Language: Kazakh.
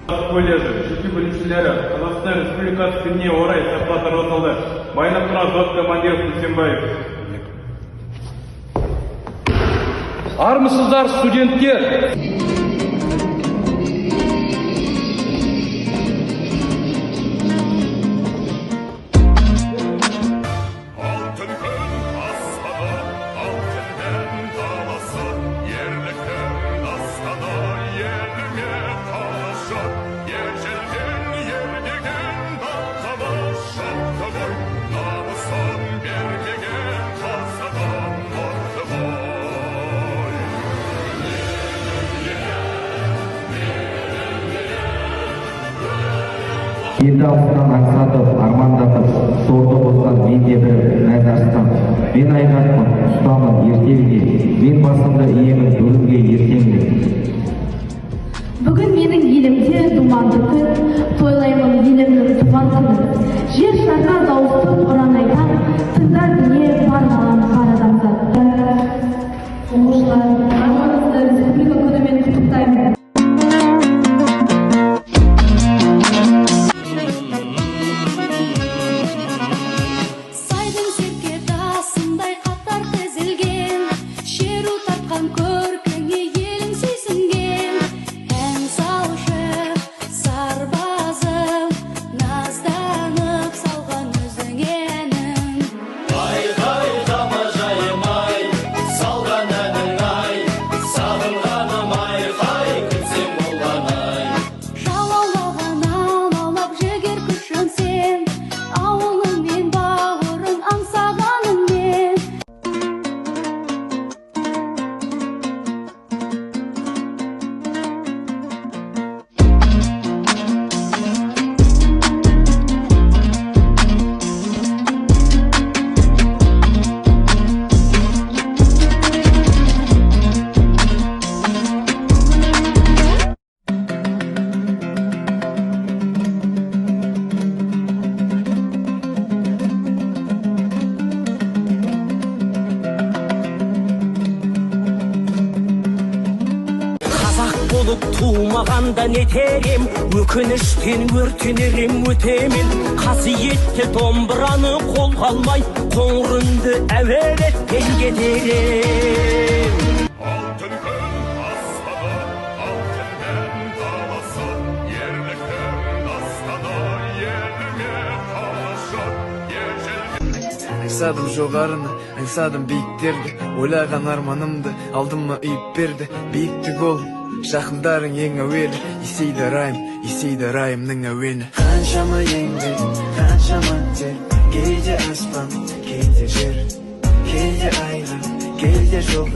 колледжі, жеке бөлімшелері Қазақстан Республикасы күніне орай сапар жасалды. Байнақұра зат командир Күсенбаев. Армысыздар, студенттер! Елді алыстан аңсатып, армандатып, сорды бозған мен де бір мәз аштым. Мен айғақпын, ұстамын ертеңге, мен басымды иемін бүгінге ертеңге. Бүгін менің елімде думанды күн, тойлаймын елімнің туған күнін. Жер шарға дауысып ұран айтам, тыңдар дүние бар маған бар адамзат. Оқушылар, арманыңызды республика күнімен құттықтаймын. Туымағанда нетерем, өкініштен өртенерем өтемен. Қасиетті домбыраны қолға алмай, қоңырынды әуелеттен кетерем. Алтын күн аспаны, алтынмен даласы, ерліктің астаны, еліңе қалашы, ежелден. Аңсадым жоғарыны, аңсадым биіктерді, ойлаған арманымды алдыма үйіп берді. Биіктік ол жақындарың ең әуелі, есейді райымның әуені. Қаншама еңбек, қаншама тер, кейде аспан, кейде жер, кейде айға, кейде жол.